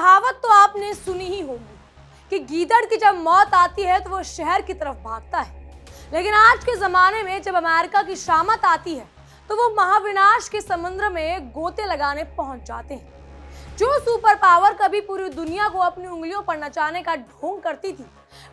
कहावत तो आपने सुनी ही होगी कि गीदड़ की जब मौत आती है तो वो शहर की तरफ भागता है, लेकिन आज के जमाने में जब अमेरिका की शामत आती है तो वो महाविनाश के समुद्र में गोते लगाने पहुंच जाते हैं। जो सुपर पावर कभी पूरी दुनिया को अपनी उंगलियों पर नचाने का ढोंग करती थी,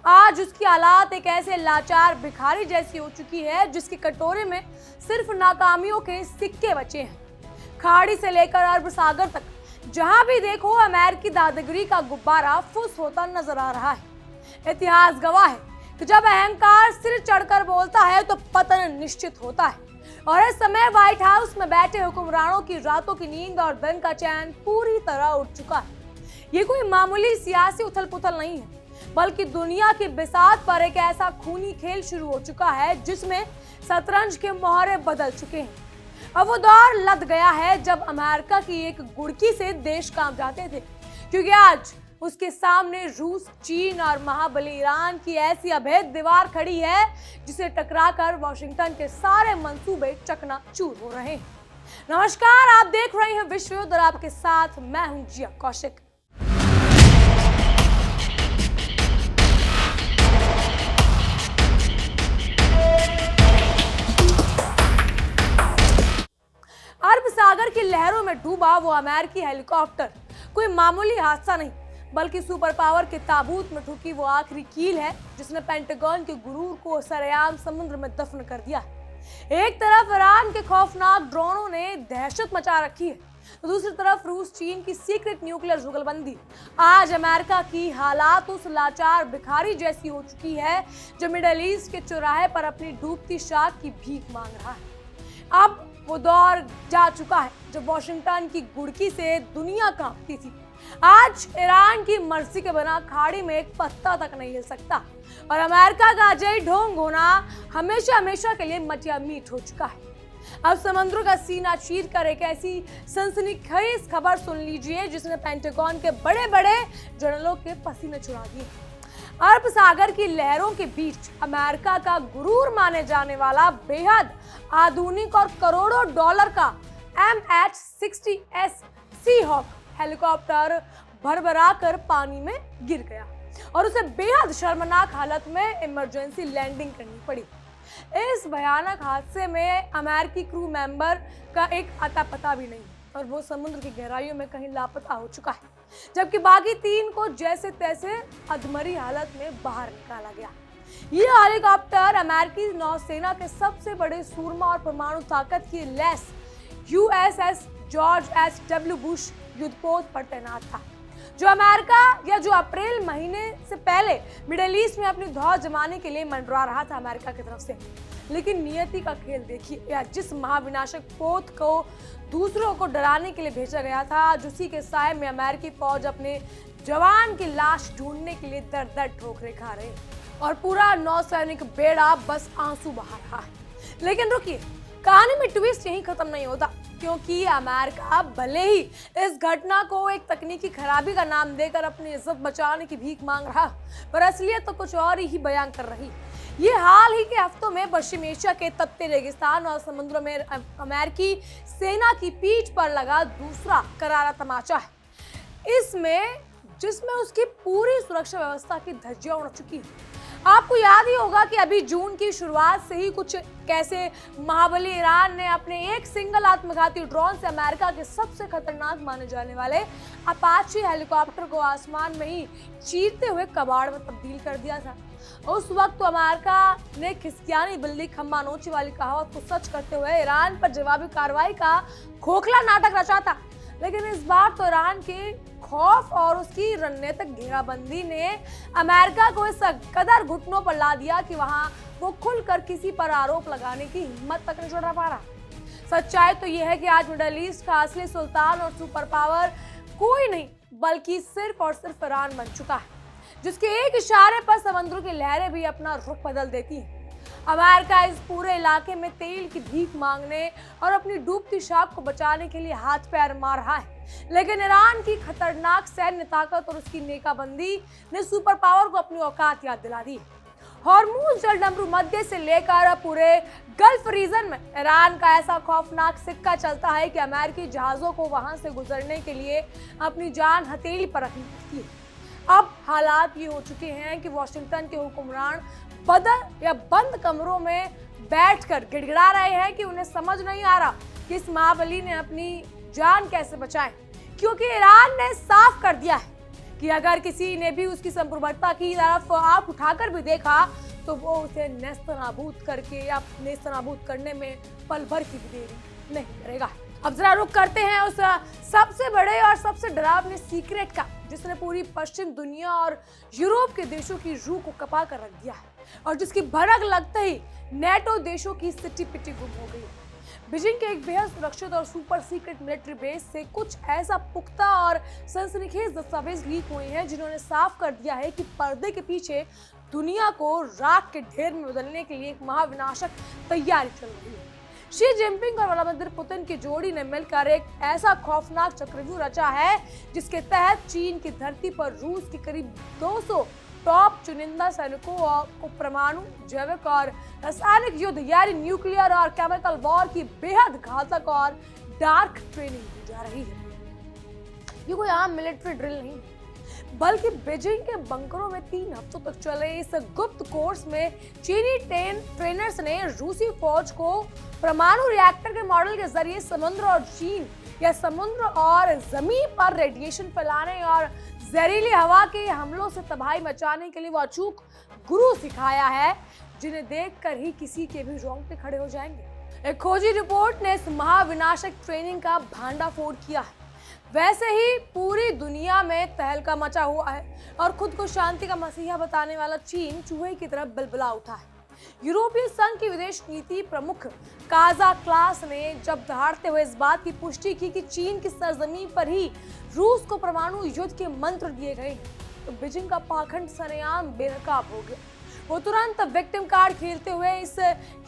आज उसकी हालात एक ऐसे लाचार भिखारी जैसी हो चुकी है जिसके कटोरे में सिर्फ नाकामियों के सिक्के बचे हैं। खाड़ी से लेकर अरब सागर तक जहां भी देखो अमेरिकी दादागिरी का गुब्बारा फुस होता नजर आ रहा है। इतिहास गवाह है कि जब अहंकार सिर चढ़कर बोलता है तो पतन निश्चित होता है, और इस समय व्हाइट हाउस में बैठे हुक्मरानों की रातों की नींद और दिन का चैन पूरी तरह उठ चुका है। ये कोई मामूली सियासी उथल पुथल नहीं है, बल्कि दुनिया की बिसात पर एक ऐसा खूनी खेल शुरू हो चुका है जिसमें शतरंज के मोहरे बदल चुके हैं। अब वो दौर लद गया है जब अमेरिका की एक गुड़की से देश कांप जाते थे, क्योंकि आज उसके सामने रूस, चीन और महाबली ईरान की ऐसी अभेद दीवार खड़ी है जिसे टकराकर वॉशिंगटन के सारे मंसूबे चकनाचूर हो रहे हैं। नमस्कार, आप देख रहे हैं विश्व युद्ध और आपके साथ मैं हूं जिया कौशिक। अरब सागर की लहरों में डूबा वो अमेरिकी हेलीकॉप्टर कोई मामूली हादसा नहीं, बल्कि सुपर पावर के ताबूत में ठुकी वो आखिरी कील है जिसने पेंटागन के गुरूर को सरेआम समुद्र में दफन कर दिया है। एक तरफ ईरान के खौफनाक ड्रोनों ने दहशत मचा रखी है, तो दूसरी तरफ रूस चीन की सीक्रेट न्यूक्लियर जुगलबंदी। आज अमेरिका की हालात उस लाचार भिखारी जैसी हो चुकी है जो मिडिल ईस्ट के चौराहे पर अपनी डूबती शाख की भीख मांग रहा है। अब वो दौर जा चुका है जब वॉशिंगटन की गुड़की से दुनिया कांपती थी। आज ईरान की मर्जी के बिना खाड़ी में एक पत्ता तक नहीं हिल सकता, और अमेरिका का अजय ढोंग होना हमेशा हमेशा के लिए मटिया मीट हो चुका है। अब समुद्र का सीना चीर कर एक ऐसी सनसनीखेज खबर सुन लीजिए जिसने पेंटागन के बड़े बड़े जनरलों के पसीने छुड़ा दिए। अरब सागर की लहरों के बीच अमेरिका का गुरूर माने जाने वाला बेहद आधुनिक और करोड़ों डॉलर का MH-60S सीहॉक हेलीकॉप्टर भरभरा कर पानी में गिर गया और उसे बेहद शर्मनाक हालत में इमरजेंसी लैंडिंग करनी पड़ी। इस भयानक हादसे में अमेरिकी क्रू मेंबर का एक अता पता भी नहीं, और वो समुद्र की गहराइयों में कहीं लापता हो चुका है, जबकि बाकी 3 को जैसे तैसे अधमरी हालत में बाहर निकाला गया। ये हेलीकॉप्टर अमेरिकी नौसेना के सबसे बड़े सूरमा और परमाणु ताकत की lace USS George H.W. Bush युद्धपोत पर तैनात था, जो अप्रैल महीने से पहले मिडिल ईस्ट में अपनी धौर जमाने के लिए मंडरा रहा था अमेरिका की तरफ से। लेकिन नियति का खेल देखिए, या जिस महाविनाशक पोत को दूसरों को डराने के लिए भेजा गया था, आज उसी के साए में अमेरिकी फौज अपने जवान की लाश ढूंढने के लिए दर दर ठोकरें खा रहे और पूरा नौसैनिक बेड़ा बस आंसू बहा रहा है। लेकिन रुकिए, कहानी में ट्विस्ट यहीं खत्म नहीं होता, क्योंकि अमेरिका भले ही इस घटना को एक तकनीकी खराबी का नाम देकर अपनी इज्जत बचाने की भीख मांग रहा, पर असलियत तो कुछ और ही बयान कर रही। ये हाल ही के हफ्तों में पश्चिम एशिया के तपते रेगिस्तान और समुद्र में अमेरिकी सेना की पीठ पर लगा दूसरा करारा तमाचा है, जिसमें उसकी पूरी सुरक्षा व्यवस्था की धज्जियां उड़ चुकी है। आपको याद ही होगा कि अभी जून की शुरुआत से ही कुछ कैसे महाबली ईरान ने अपने एक सिंगल आत्मघाती ड्रोन से अमेरिका के सबसे खतरनाक माने जाने वाले अपाचे हेलीकॉप्टर को आसमान में ही चीरते हुए कबाड़ में तब्दील कर दिया था। उस वक्त तो अमेरिका ने खिसकियानी बिल्ली खम्मा नोची वाली कहावत को सच करते हुए ईरान पर जवाबी कार्रवाई का खोखला नाटक रचा था, लेकिन इस बार तो ईरान के खौफ और उसकी रणनीतिक घेराबंदी ने अमेरिका को इस कदर घुटनों पर ला दिया कि वहां वो खुलकर किसी पर आरोप लगाने की हिम्मत तक नहीं जुटा पा रहा। सच्चाई तो यह है कि आज मिडिल ईस्ट का असली सुल्तान और सुपर पावर कोई नहीं, बल्कि सिर्फ और सिर्फ ईरान बन चुका है, जिसके एक इशारे पर समुद्र की लहरें भी अपना रुख बदल देती हैं। अमेरिका इस पूरे इलाके में तेल की भीख मांगने और अपनी डूबती शाख को बचाने के लिए हाथ पैर मार रहा है, लेकिन ईरान की खतरनाक सैन्य ताकत और उसकी नेकाबंदी ने सुपर पावर को अपनी औकात याद दिला दी। हॉर्मूज जलडमरू मध्य से लेकर पूरे गल्फ रीजन में ईरान का ऐसा खौफनाक सिक्का चलता है कि अमेरिकी जहाजों को वहां से गुजरने के लिए अपनी जान हथेली पर रखनी पड़ती है। अब हालात ये हो चुके हैं कि वॉशिंगटन के हुक्मरान बदल या बंद कमरों में बैठकर गिड़गिड़ा रहे हैं कि उन्हें समझ नहीं आ रहा कि इस महाबली ने अपनी जान कैसे बचाए, क्योंकि ईरान ने साफ कर दिया है कि अगर किसी ने भी उसकी संप्रभुता की तरफ आंख उठाकर भी देखा तो वो उसे नेस्तनाबूद करके या नेस्तनाबूद करने में पल भर की भी देरी नहीं करेगा। अब जरा रुक करते हैं उस सबसे बड़े और सबसे डरावने सीक्रेट का, जिसने पूरी पश्चिम दुनिया और यूरोप के देशों की रूह को कपा कर रख दिया है और जिसकी भनक लगते ही नेटो देशों की सिटी पिटी गुम हो गई। बीजिंग के एक बेहद सुरक्षित और सुपर सीक्रेट मिलिट्री बेस से कुछ ऐसा पुख्ता और सनसनीखेज दस्तावेज लीक हुए हैं जिन्होंने साफ कर दिया है कि पर्दे के पीछे दुनिया को राख के ढेर में बदलने के लिए एक महाविनाशक तैयारी चल रही है। शी जिनपिंग और व्लादिमीर पुतिन की जोड़ी ने मिलकर एक ऐसा खौफनाक चक्रव्यूह रचा है जिसके तहत चीन की धरती पर रूस के करीब 200 टॉप चुनिंदा सैनिकों को परमाणु, जैविक और रासायनिक युद्ध यानी न्यूक्लियर और केमिकल वॉर की बेहद घातक और डार्क ट्रेनिंग दी जा रही है। ये कोई आम मिलिट्री ड्रिल नहीं, बल्कि बीजिंग के बंकरों में 3 हफ्तों तक चले इस गुप्त कोर्स में चीनी ट्रेनर्स ने रूसी फौज को परमाणु रिएक्टर के मॉडल के जरिए समुद्र और चीन या समुद्र और जमीन पर रेडिएशन फैलाने और जहरीली हवा के हमलों से तबाही मचाने के लिए वो अचूक गुरु सिखाया है जिन्हें देखकर ही किसी के भी रोंगटे खड़े हो जाएंगे। एक खोजी रिपोर्ट ने इस महाविनाशक ट्रेनिंग का भांडाफोड़ किया है। वैसे ही पूरी दुनिया में तहलका मचा हुआ है और खुद को शांति का मसीहा बताने वाला चीन चूहे की तरफ बिलबिला उठा है। यूरोपीय संघ की विदेश नीति प्रमुख काजा क्लास ने जब दहाड़ते हुए इस बात की पुष्टि की कि चीन की सरजमीन पर ही रूस को परमाणु युद्ध के मंत्र दिए गए तो बीजिंग का पाखंड सरेआम बेनकाब हो गया। वो तुरंत विक्टिम कार्ड खेलते हुए इस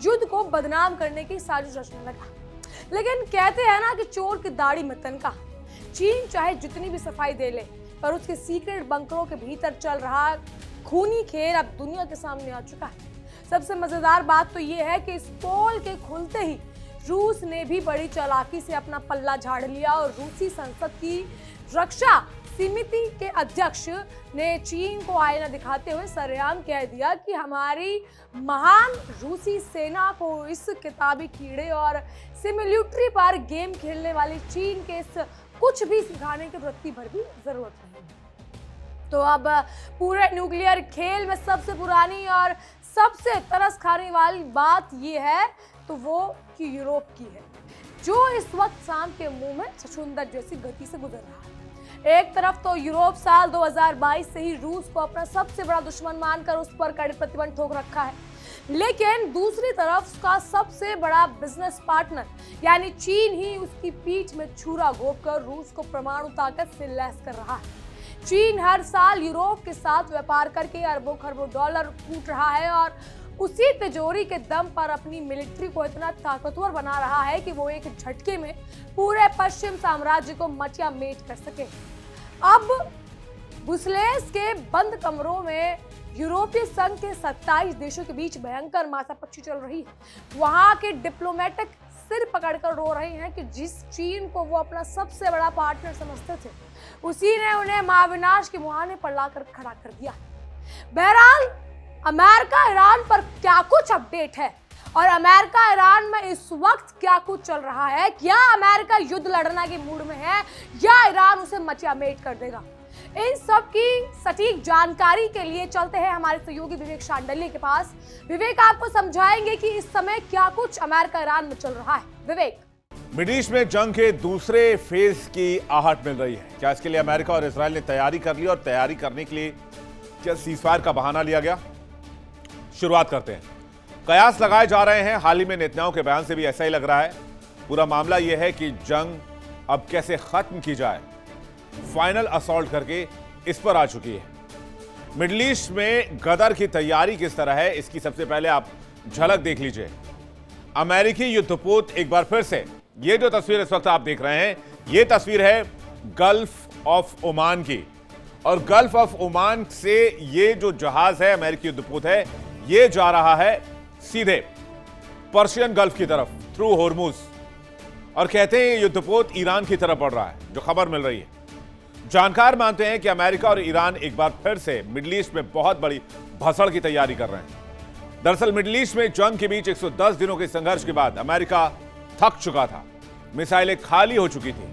युद्ध को बदनाम करने की साजिश रचने लगा। लेकिन कहते हैं ना कि चोर की दाढ़ी में तनका। चीन चाहे जितनी भी सफाई दे ले, पर उसके सीक्रेट बंकरों के भीतर चल रहा खूनी खेल अब दुनिया के सामने आ चुका है। सबसे मजेदार बात तो ये है कि इस पोल के खुलते ही रूस ने भी बड़ी चालाकी से अपना पल्ला झाड़ लिया और रूसी संसद की रक्षा समिति के अध्यक्ष ने चीन को आईना दिखाते हुए सरेआम कह दिया कि हमारी महान रूसी सेना को इस किताबी कीड़े और सिम्युलेटरी पर गेम खेलने वाली चीन के इस कुछ भी सिखाने की वृत्ति भर भी जरूरत नहीं। तो अब पूरे न्यूक्लियर खेल में सबसे पुरानी और सबसे तरस खाने वाली बात यह है तो वो कि यूरोप की है, जो इस वक्त शाम के मुंह में छछूंदर जैसी गति से गुजर रहा है। एक तरफ तो यूरोप साल 2022 से ही रूस को अपना सबसे बड़ा दुश्मन मानकर उस पर कड़े प्रतिबंध ठोक रखा है, लेकिन दूसरी तरफ उसका सबसे बड़ा बिजनेस पार्टनर यानी चीन ही उसकी पीठ में छुरा घोंपकर रूस को परमाणु ताकत से लैस कर रहा है। चीन हर साल यूरोप के साथ व्यापार करके अरबों खरबों डॉलर कूट रहा है और उसी तिजोरी के दम पर अपनी मिलिट्री को इतना ताकतवर बना रहा है कि वो एक झटके में पूरे पश्चिम साम्राज्य को मटिया मेट कर सके। अब ब्रुसेल्स के बंद कमरों में यूरोपीय संघ के 27 देशों के बीच भयंकर माथापच्ची चल रही है। वहां के डिप्लोमेटिक सिर पकड़कर रो रहे हैं कि जिस चीन को वो अपना सबसे बड़ा पार्टनर समझते थे, उसी ने उन्हें महाविनाश के मुहाने पर लाकर खड़ा कर दिया। बहरहाल अमेरिका ईरान पर क्या कुछ अपडेट है और अमेरिका ईरान में इस वक्त क्या कुछ चल रहा है, क्या अमेरिका युद्ध लड़ने के मूड में है या ईरान उसे मचियामेट कर देगा, इन सब की सटीक जानकारी के लिए चलते हैं हमारे सहयोगी विवेक शांडिल्य के पास। विवेक आपको समझाएंगे कि इस समय क्या कुछ अमेरिका ईरान में चल रहा है। विवेक, मिडिल ईस्ट में जंग के दूसरे फेज की आहट मिल रही है। क्या इसके लिए अमेरिका और इजराइल ने तैयारी कर ली और तैयारी करने के लिए क्या सीजफायर का बहाना लिया गया? शुरुआत करते हैं। कयास लगाए जा रहे हैं, हाल ही में नेतन्याहू के बयान से भी ऐसा ही लग रहा है। पूरा मामला यह है कि जंग अब कैसे खत्म की जाए, फाइनल असॉल्ट करके इस पर आ चुकी है। मिडिल ईस्ट में गदर की तैयारी किस तरह है, इसकी सबसे पहले आप झलक देख लीजिए। अमेरिकी युद्धपोत एक बार फिर से, ये जो तस्वीर इस वक्त आप देख रहे हैं, ये तस्वीर है गल्फ ऑफ ओमान की। और गल्फ ऑफ ओमान से ये जो जहाज है, अमेरिकी युद्धपोत है, ये जा रहा है सीधे पर्शियन गल्फ की तरफ थ्रू होर्मुज और कहते हैं युद्धपोत ईरान की तरफ बढ़ रहा है, जो खबर मिल रही है। जानकार मानते हैं कि अमेरिका और ईरान एक बार फिर से मिडिल ईस्ट में बहुत बड़ी भसड़ की तैयारी कर रहे हैं। दरअसल मिडिल ईस्ट में जंग के बीच 110 दिनों के संघर्ष के बाद अमेरिका थक चुका था, मिसाइलें खाली हो चुकी थी।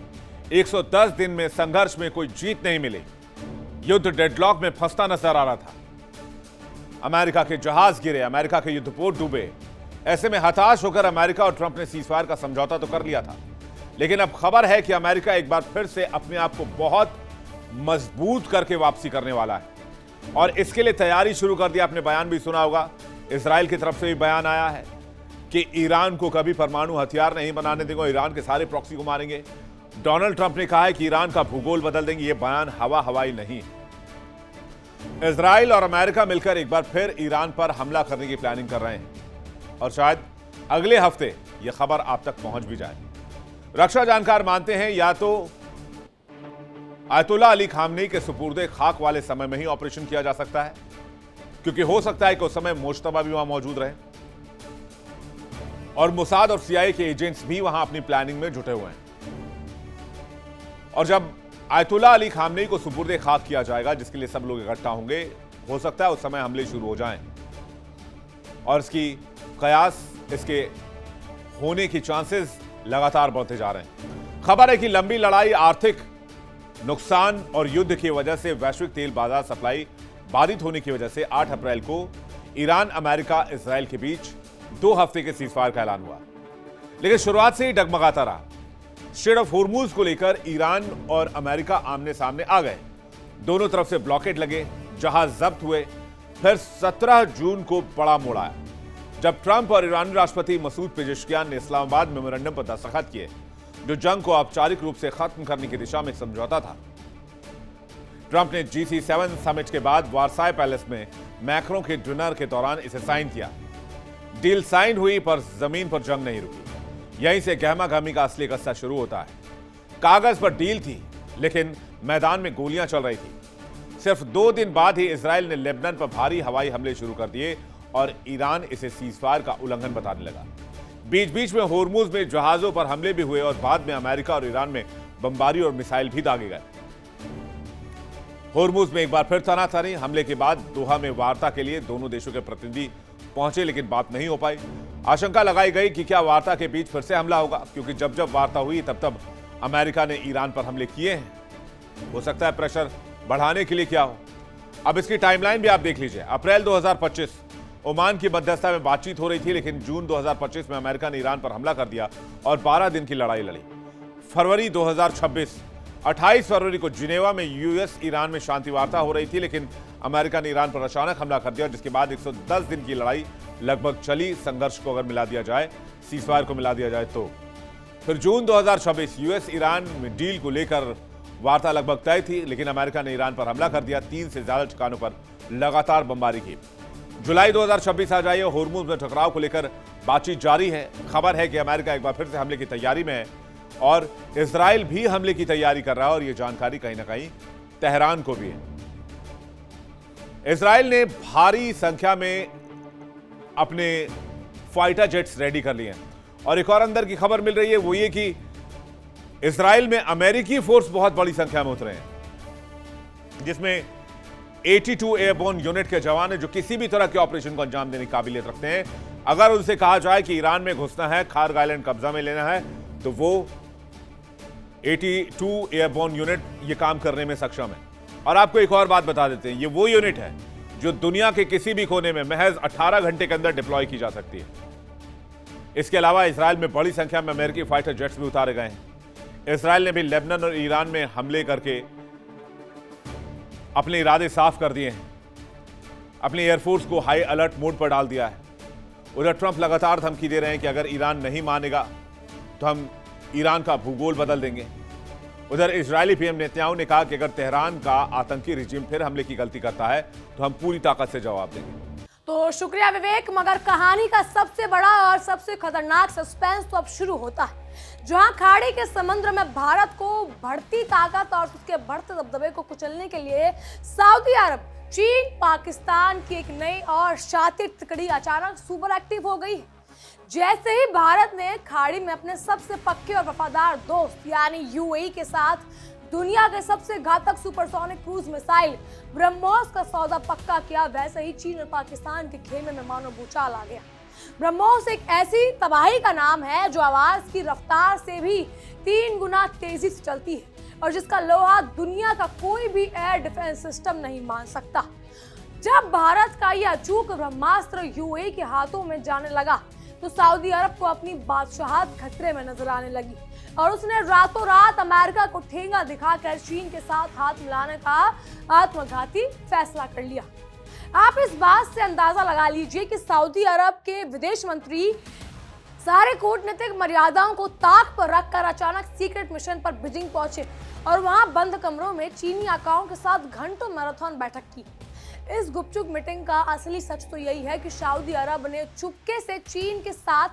110 दिन में संघर्ष में कोई जीत नहीं मिली, युद्ध डेडलॉक में फंसता नजर आ रहा था। अमेरिका के जहाज गिरे, अमेरिका के युद्धपोत डूबे। ऐसे में हताश होकर अमेरिका और ट्रंप ने सीजफायर का समझौता तो कर लिया था, लेकिन अब खबर है कि अमेरिका एक बार फिर से अपने आप को बहुत मजबूत करके वापसी करने वाला है और इसके लिए तैयारी शुरू कर दी। आपने बयान भी सुना होगा, इजराइल की तरफ से भी बयान आया है कि ईरान को कभी परमाणु हथियार नहीं बनाने देंगे, ईरान के सारे प्रॉक्सी को मारेंगे। डोनाल्ड ट्रंप ने कहा है कि ईरान का भूगोल बदल देंगे। यह बयान हवाई नहीं है। इजराइल और अमेरिका मिलकर एक बार फिर ईरान पर हमला करने की प्लानिंग कर रहे हैं और शायद अगले हफ्ते यह खबर आप तक पहुंच भी जाए। रक्षा जानकार मानते हैं या तो आयतुल्लाह अली खामनेई के सुपुर्दे खाक वाले समय में ही ऑपरेशन किया जा सकता है, क्योंकि हो सकता है कि उस समय मुश्तबा भी वहां मौजूद रहे और मोसाद और सीआईए के एजेंट्स भी वहां अपनी प्लानिंग में जुटे हुए हैं। और जब आयतुल्लाह अली खामनेई को सुपुर्दे खाक किया जाएगा, जिसके लिए सब लोग इकट्ठा होंगे, हो सकता है उस समय हमले शुरू हो जाएं और इसकी कयास, इसके होने की चांसेस लगातार बढ़ते जा रहे हैं। खबर है कि लंबी लड़ाई, आर्थिक नुकसान और युद्ध की वजह से वैश्विक तेल बाजार सप्लाई बाधित होने की वजह से 8 अप्रैल को ईरान, अमेरिका, इजराइल के बीच 2 हफ्ते के सीजफायर का ऐलान हुआ, लेकिन शुरुआत से ही डगमगाता रहा। स्ट्रेट ऑफ होर्मुज को लेकर ईरान और अमेरिका आमने सामने आ गए, दोनों तरफ से ब्लॉकेट लगे, जहाज जब्त हुए। फिर 17 जून को बड़ा मोड़ आया, जब ट्रंप और ईरानी राष्ट्रपति मसूद पेजेश्कियान ने इस्लामाबाद मेमोरेंडम पर दस्तखत किए, जो जंग को औपचारिक रूप से खत्म करने की दिशा में समझौता था। ट्रंप ने GC7 समिट के बाद वारसाई पैलेस में मैक्रों के डिनर के दौरान इसे साइन किया। डील साइन हुई, पर जमीन पर जंग नहीं रुकी। यहीं से गहमा गहमी का असली किस्सा शुरू होता है। कागज पर डील थी, लेकिन मैदान में गोलियां चल रही थी। सिर्फ 2 दिन बाद ही इजराइल ने लेबनान पर भारी हवाई हमले शुरू कर दिए और ईरान इसे सीजफायर का उल्लंघन बताने लगा। बीच बीच में होर्मुज में जहाजों पर हमले भी हुए और बाद में अमेरिका और ईरान में बमबारी और मिसाइल भी दागे गए। होर्मुज में एक बार फिर तनातनी, हमले के बाद दोहा में वार्ता के लिए दोनों देशों के प्रतिनिधि पहुंचे, लेकिन बात नहीं हो पाई। आशंका लगाई गई कि क्या वार्ता के बीच फिर से हमला होगा, क्योंकि जब जब वार्ता हुई तब तब अमेरिका ने ईरान पर हमले किए हैं। हो सकता है प्रेशर बढ़ाने के लिए क्या हो। अब इसकी टाइमलाइन भी आप देख लीजिए। अप्रैल 2025 ओमान की मध्यस्थता में बातचीत हो रही थी, लेकिन जून 2025 में अमेरिका ने ईरान पर हमला कर दिया और 12 दिन की लड़ाई लड़ी। फरवरी 2026 28 फरवरी को जिनेवा में यूएस ईरान में शांति वार्ता हो रही थी, लेकिन अमेरिका ने ईरान पर अचानक हमला कर दिया, जिसके बाद 110 दिन की लड़ाई लगभग चली। संघर्ष को अगर मिला दिया जाए, सीजफायर को मिला दिया जाए तो फिर जून 2026 यूएस ईरान में डील को लेकर वार्ता लगभग तय थी, लेकिन अमेरिका ने ईरान पर हमला कर दिया। 3 से ज्यादा ठिकानों पर लगातार बमबारी की। जुलाई 2026 आ जाइए, होर्मुज में टकराव को लेकर बातचीत जारी है। खबर है कि अमेरिका एक बार फिर से हमले की तैयारी में है और इजराइल भी हमले की तैयारी कर रहा है और यह जानकारी कहीं ना कहीं तेहरान को भी है। इजराइल ने भारी संख्या में अपने फाइटर जेट्स रेडी कर लिए हैं और एक और अंदर की खबर मिल रही है, वो ये कि इजराइल में अमेरिकी फोर्स बहुत बड़ी संख्या में उतरे हैं, जिसमें 82 एयरबोर्न यूनिट के जवान हैं, जो किसी भी तरह के ऑपरेशन को अंजाम देने की काबिलियत रखते हैं। अगर उनसे कहा जाए कि ईरान में घुसना है, खार्ग आइलैंड कब्जा में लेना है, तो वो 82 एयरबोर्न यूनिट ये काम करने में सक्षम है। और आपको एक और बात बता देते हैं, ये वो यूनिट है जो दुनिया के किसी भी कोने में महज 18 घंटे के अंदर डिप्लॉय की जा सकती है। इसके अलावा इजराइल में बड़ी संख्या में अमेरिकी फाइटर जेट्स भी उतारे गए हैं। इजराइल ने भी लेबनान और ईरान में हमले करके अपने इरादे साफ कर दिए हैं, अपनी एयरफोर्स को हाई अलर्ट मोड पर डाल दिया है। उधर ट्रंप लगातार धमकी दे रहे हैं कि अगर ईरान नहीं मानेगा तो हम ईरान का भूगोल बदल देंगे। उधर इजरायली पीएम नेतन्याहू ने कहा कि अगर तेहरान का आतंकी रिजीम फिर हमले की गलती करता है तो हम पूरी ताकत से जवाब देंगे। तो शुक्रिया विवेक, मगर कहानी का सबसे बड़ा और सबसे खतरनाक सस्पेंस तो अब शुरू होता है। जहां खाड़ी के समुद्र में भारत को बढ़ती ताकत और उसके बढ़ते दबदबे को कुचलने के लिए सऊदी अरब, चीन, पाकिस्तान की एक नई और शातिर तिकड़ी अचानक सुपर एक्टिव हो गई है। जैसे ही भारत ने खाड़ी में अपने सबसे पक्के और वफादार दोस्त यानी यूएई के साथ दुनिया के सबसे घातक सुपरसोनिक क्रूज मिसाइल ब्रह्मोस का सौदा पक्का किया, वैसे ही चीन और पाकिस्तान के खेमे में मानो भूचाल आ गया। ब्रह्मोस एक ऐसी तबाही का नाम है जो आवाज की रफ्तार से भी 3 गुना तेजी से चलती है और जिसका लोहा दुनिया का कोई भी एयर डिफेंस सिस्टम नहीं मान सकता। जब भारत का यह अचूक ब्रह्मास्त्र यूएई के हाथों में जाने लगा तो सऊदी अरब को अपनी बादशाहत खतरे में नजर आने लगी और उसने रातों रात अमेरिका को ठेंगा दिखाकर चीन के साथ हाथ मिलाने का आत्मघाती फैसला कर लिया। आप इस बात से अंदाजा लगा लीजिए कि सऊदी अरब के विदेश मंत्री सारे कूटनीतिक मर्यादाओं को ताक पर रखकर अचानक सीक्रेट मिशन पर बीजिंग पहुंचे और वहां बंद कमरों में चीनी आकाओं के साथ घंटों मैराथन बैठक की। इस गुपचुप मीटिंग का असली सच तो यही है कि सऊदी अरब ने चुपके से चीन के साथ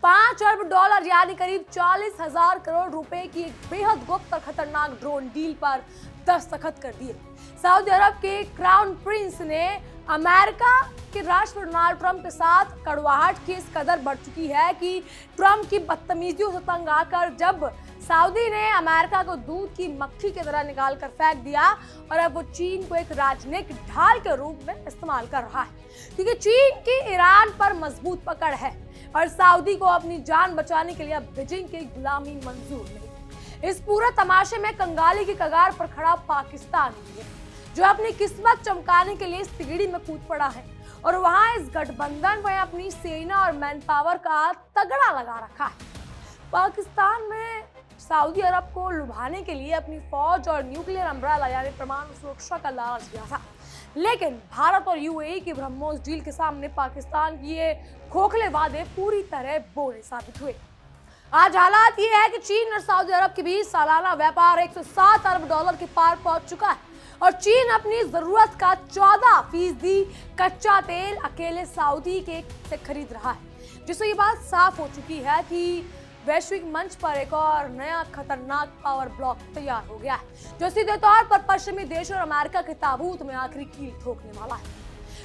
5 अरब डॉलर यानी करीब 40,000 करोड़ रुपए की एक बेहद गुप्त और खतरनाक ड्रोन डील पर दस्तखत कर दिए। सऊदी अरब के क्राउन प्रिंस ने अमेरिका के राष्ट्रपति डोनाल्ड ट्रंप के साथ कड़वाहट की इस कदर बढ़ चुकी है कि ट्रंप की बदतमीजियों से तंग आकर जब सऊदी ने अमेरिका को दूध की मक्खी की तरह निकाल कर फेंक दिया और अब वो चीन को एक राजनीतिक ढाल के रूप में इस्तेमाल कर रहा है, क्योंकि चीन की ईरान पर मजबूत पकड़ है और सऊदी को अपनी जान बचाने के लिए अब बीजिंग की गुलामी मंजूर नहीं। इस पूरे तमाशे में कंगाली की कगार पर खड़ा पाकिस्तान है जो अपनी किस्मत चमकाने के लिए इस तिगड़ी में कूद पड़ा है और वहां इस गठबंधन में अपनी सेना और मैन पावर का तगड़ा लगा रखा है। पाकिस्तान में सऊदी अरब को लुभाने के लिए अपनी फौज और न्यूक्लियर अम्ब्रेला यानी परमाणु सुरक्षा का लालच दिया था, लेकिन भारत और यूएई की ब्रह्मोस डील के सामने पाकिस्तान की ये खोखले वादे पूरी तरह बोले साबित हुए। आज हालात ये है कि चीन और सऊदी अरब के बीच सालाना व्यापार 107 अरब डॉलर के पार पहुंच चुका है और चीन अपनी जरूरत का 14% कच्चा तेल अकेले सऊदी के से खरीद रहा है, जिससे ये बात साफ हो चुकी है कि वैश्विक मंच पर एक और नया खतरनाक पावर ब्लॉक तैयार हो गया है जो सीधे तौर पर पश्चिमी देशों और अमेरिका के ताबूत में आखिरी कील ठोकने वाला है।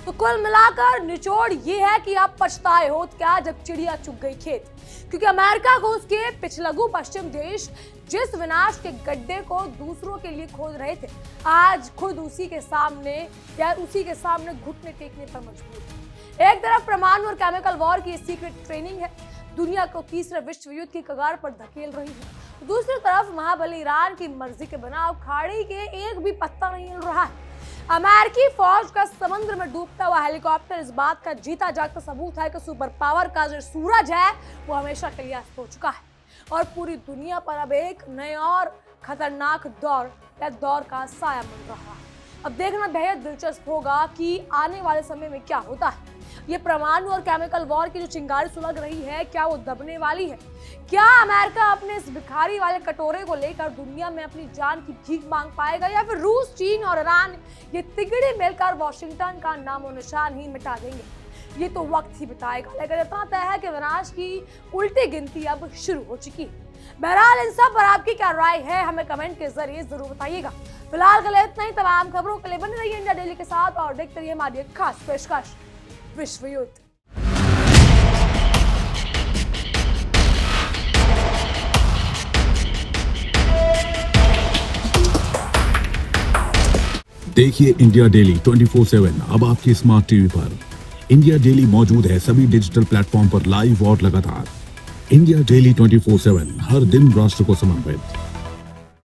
तो कुल मिलाकर निचोड़ ये है कि अब पछताए होत क्या जब चिड़िया चुग गई खेत, क्योंकि अमेरिका को उसके पिछलगू पश्चिम देश जिस विनाश के गड्ढे को दूसरों के लिए खोद रहे थे आज खुद उसी के सामने घुटने टेकने पर मजबूर है। एक तरफ परमाणु और केमिकल वॉर की सीक्रेट ट्रेनिंग है, दुनिया को तीसरे विश्व युद्ध की कगार पर धकेल रही है। दूसरी तरफ महाबली ईरान की मर्जी के बिना अब खाड़ी के एक भी पत्ता नहीं हिल रहा है। अमेरिकी फौज का समुद्र में डूबता हुआ हेलीकॉप्टर इस बात का जीता जागता सबूत है कि सुपर पावर का जो सूरज है वो हमेशा के लिए अस्त हो चुका है और पूरी दुनिया पर अब एक नए और खतरनाक दौर का साया बन रहा है। अब देखना बेहद दिलचस्प होगा कि आने वाले समय में क्या होता है। ये परमाणु और केमिकल वॉर की जो चिंगारी सुलग रही है क्या वो दबने वाली है? क्या अमेरिका अपने इस भिखारी वाले कटोरे को लेकर दुनिया में अपनी जान की भीख मांग पाएगा या फिर रूस, चीन और ईरान ये तिगड़े मिलकर वॉशिंगटन का नामो निशान ही मिटा देंगे? ये तो वक्त ही बताएगा, लेकिन इतना तय है कि विनाश की उल्टी गिनती अब शुरू हो चुकी है। बहरहाल इन सब पर आपकी क्या राय है हमें कमेंट के जरिए जरूर बताइएगा। फिलहाल के लिए इतना ही। तमाम खबरों के लिए बने रहिए इंडिया डेली के साथ और देखते रहिए हमारी खास पेशकश विश्व युद्ध। देखिए इंडिया डेली 24/7 अब आपकी स्मार्ट टीवी पर। इंडिया डेली मौजूद है सभी डिजिटल प्लेटफॉर्म पर लाइव और लगातार। इंडिया डेली 24/7 हर दिन राष्ट्र को समर्पित।